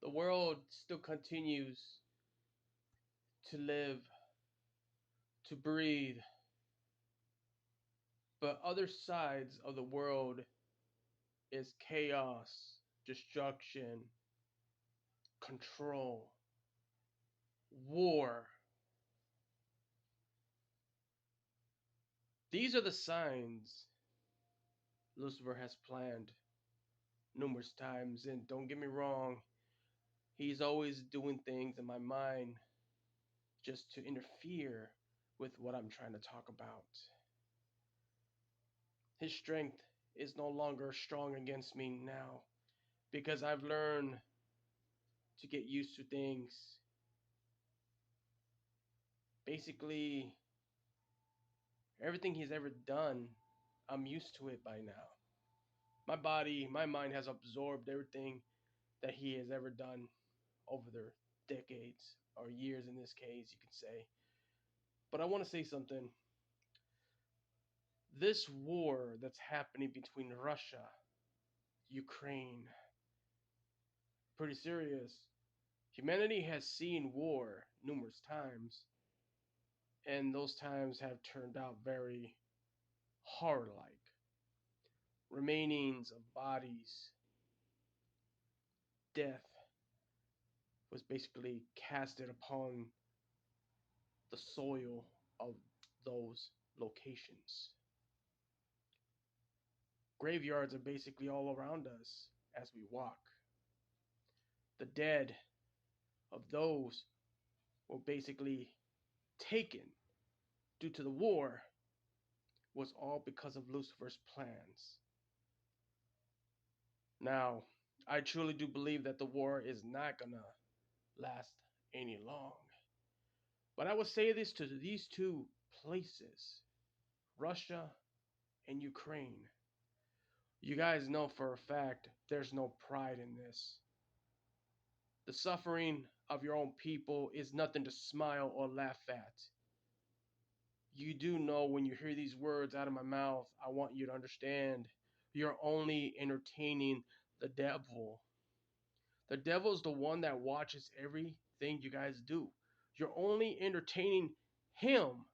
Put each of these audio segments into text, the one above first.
The world still continues to live, to breathe, but other sides of the world is chaos, destruction, control, war. These are the signs Lucifer has planned numerous times, and don't get me wrong, he's always doing things in my mind just to interfere with what I'm trying to talk about. His strength is no longer strong against me now because I've learned to get used to things. Basically, everything he's ever done, I'm used to it by now. My body, my mind has absorbed everything that he has ever done over the decades or years in this case, you could say. But I want to say something. This war that's happening between Russia, Ukraine, pretty serious. Humanity has seen war numerous times, and those times have turned out very horror like. Remainings of bodies, death was basically casted upon the soil of those locations. Graveyards are basically all around us as we walk. The dead of those were basically taken due to the war was all because of Lucifer's plans. Now, I truly do believe that the war is not gonna last any long. But I would say this to these two places, Russia and Ukraine. You guys know for a fact there's no pride in this. The suffering of your own people is nothing to smile or laugh at. You do know when you hear these words out of my mouth, I want you to understand you're only entertaining the devil. The devil is the one that watches everything you guys do. You're only entertaining him,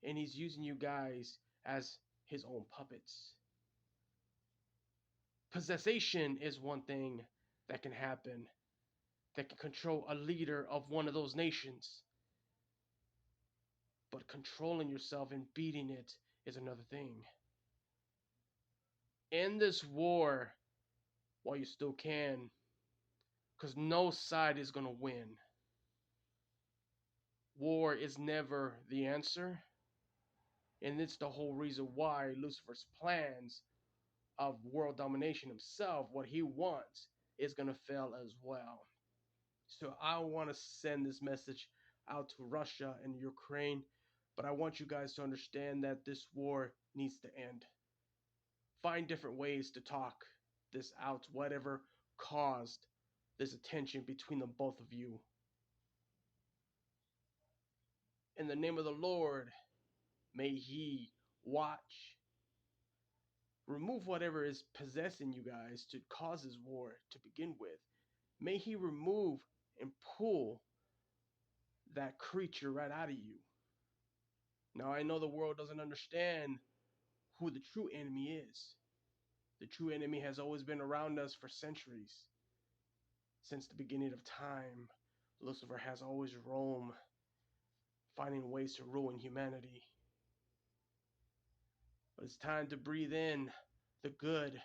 and he's using you guys as his own puppets. Possession is one thing that can happen, that can control a leader of one of those nations. But controlling yourself and beating it is another thing. End this war while you still can, because no side is going to win. War is never the answer, and it's the whole reason why Lucifer's plans of world domination himself, what he wants, is going to fail as well. So I want to send this message out to Russia and Ukraine, but I want you guys to understand that this war needs to end. Find different ways to talk this out, whatever caused this attention between the both of you. In the name of the Lord, may He watch, remove whatever is possessing you guys to cause this war to begin with. May He remove and pull that creature right out of you. Now, I know the world doesn't understand who the true enemy is. The true enemy has always been around us for centuries. Since the beginning of time, Lucifer has always roamed, finding ways to ruin humanity. But it's time to breathe in the good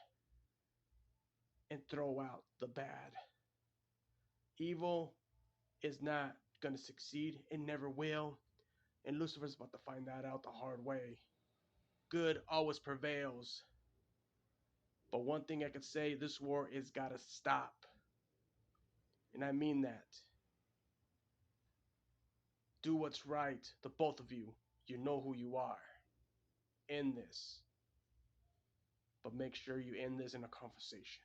and throw out the bad. Evil is not going to succeed, it never will. And Lucifer's about to find that out the hard way. Good always prevails. But one thing I could say, this war is got to stop. And I mean that. Do what's right, the both of you. You know who you are. End this. But make sure you end this in a conversation.